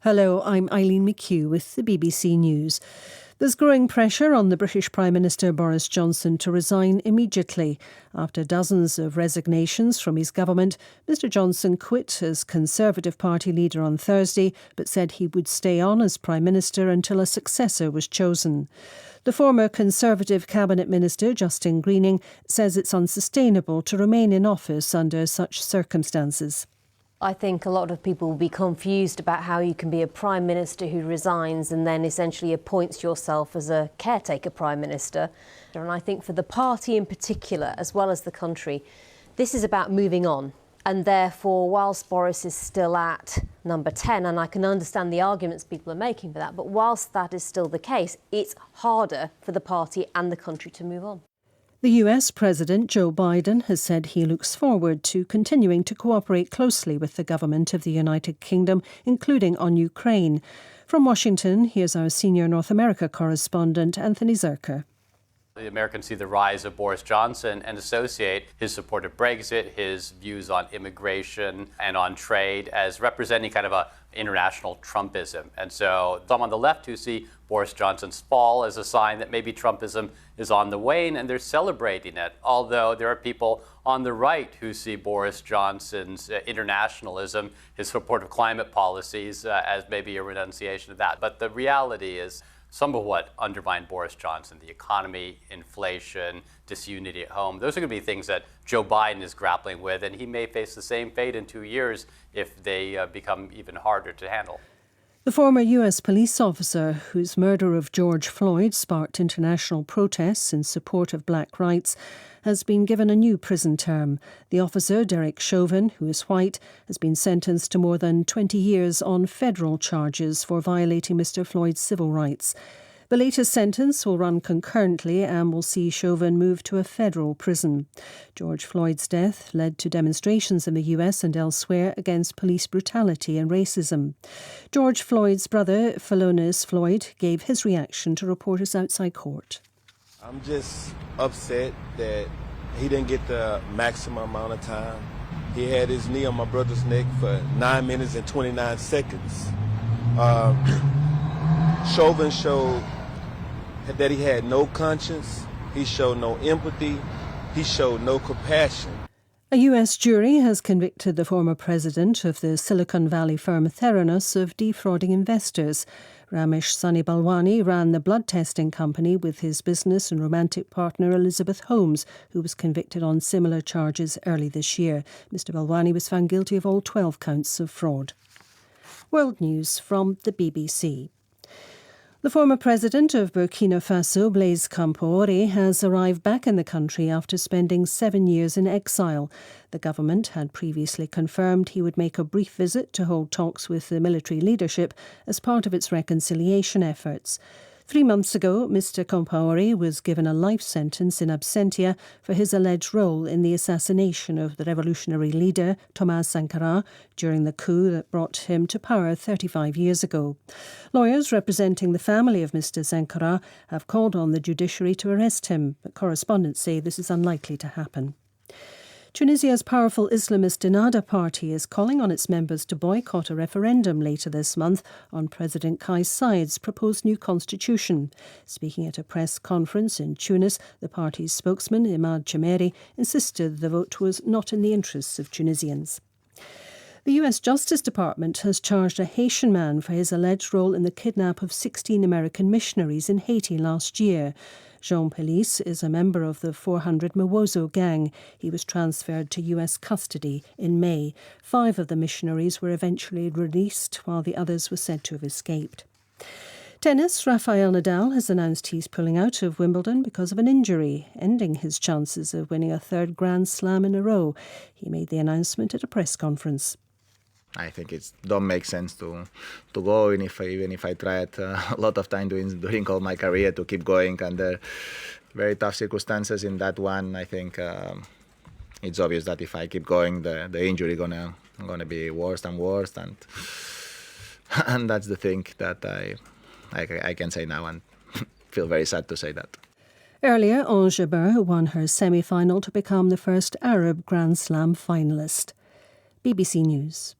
Hello, I'm Eileen McHugh with the BBC News. There's growing pressure on the British Prime Minister Boris Johnson to resign immediately. After dozens of resignations from his government, Mr Johnson quit as Conservative Party leader on Thursday, but said he would stay on as Prime Minister until a successor was chosen. The former Conservative Cabinet Minister, Justin Greening, says it's unsustainable to remain in office under such circumstances. I think a lot of people will be confused about how you can be a Prime Minister who resigns and then essentially appoints yourself as a caretaker Prime Minister. And I think for the party in particular, as well as the country, this is about moving on. And therefore, whilst Boris is still at number 10, and I can understand the arguments people are making for that, but whilst that is still the case, it's harder for the party and the country to move on. The US President Joe Biden has said he looks forward to continuing to cooperate closely with the government of the United Kingdom, including on Ukraine. From Washington, here's our senior North America correspondent, Anthony Zerker. The Americans see the rise of Boris Johnson and associate his support of Brexit, his views on immigration and on trade as representing kind of a international Trumpism. And so some on the left who see Boris Johnson's fall as a sign that maybe Trumpism is on the wane, and they're celebrating it. Although there are people on the right who see Boris Johnson's internationalism, his support of climate policies, as maybe a renunciation of that. But the reality is, some of what undermined Boris Johnson, the economy, inflation, disunity at home, those are going to be things that Joe Biden is grappling with, and he may face the same fate in 2 years if they become even harder to handle. The former US police officer whose murder of George Floyd sparked international protests in support of black rights has been given a new prison term. The officer, Derek Chauvin, who is white, has been sentenced to more than 20 years on federal charges for violating Mr Floyd's civil rights. The latest sentence will run concurrently and will see Chauvin move to a federal prison. George Floyd's death led to demonstrations in the US and elsewhere against police brutality and racism. George Floyd's brother, Philonise Floyd, gave his reaction to reporters outside court. I'm just upset that he didn't get the maximum amount of time. He had his knee on my brother's neck for 9 minutes and 29 seconds. Chauvin showed that he had no conscience, he showed no empathy, he showed no compassion. A US jury has convicted the former president of the Silicon Valley firm Theranos of defrauding investors. Ramesh Sunny Balwani ran the blood testing company with his business and romantic partner Elizabeth Holmes, who was convicted on similar charges early this year. Mr Balwani was found guilty of all 12 counts of fraud. World News from the BBC. The former president of Burkina Faso, Blaise Compaoré, has arrived back in the country after spending 7 years in exile. The government had previously confirmed he would make a brief visit to hold talks with the military leadership as part of its reconciliation efforts. 3 months ago, Mr Compaoré was given a life sentence in absentia for his alleged role in the assassination of the revolutionary leader, Thomas Sankara, during the coup that brought him to power 35 years ago. Lawyers representing the family of Mr Sankara have called on the judiciary to arrest him, but correspondents say this is unlikely to happen. Tunisia's powerful Islamist Ennahda party is calling on its members to boycott a referendum later this month on President Kais Saied's proposed new constitution. Speaking at a press conference in Tunis, the party's spokesman, Imad Chemeri, insisted the vote was not in the interests of Tunisians. The US Justice Department has charged a Haitian man for his alleged role in the kidnap of 16 American missionaries in Haiti last year. Jean Pelisse is a member of the 400 Mawozo gang. He was transferred to US custody in May. 5 of the missionaries were eventually released, while the others were said to have escaped. Tennis, Rafael Nadal has announced he's pulling out of Wimbledon because of an injury, ending his chances of winning a third Grand Slam in a row. He made the announcement at a press conference. I think it don't make sense to go, even if I tried a lot of time during all my career to keep going under very tough circumstances. In that one, I think it's obvious that if I keep going, the injury gonna be worse and worse, and that's the thing that I can say now, and feel very sad to say that. Earlier, Ons Jabeur won her semi-final to become the first Arab Grand Slam finalist. BBC News.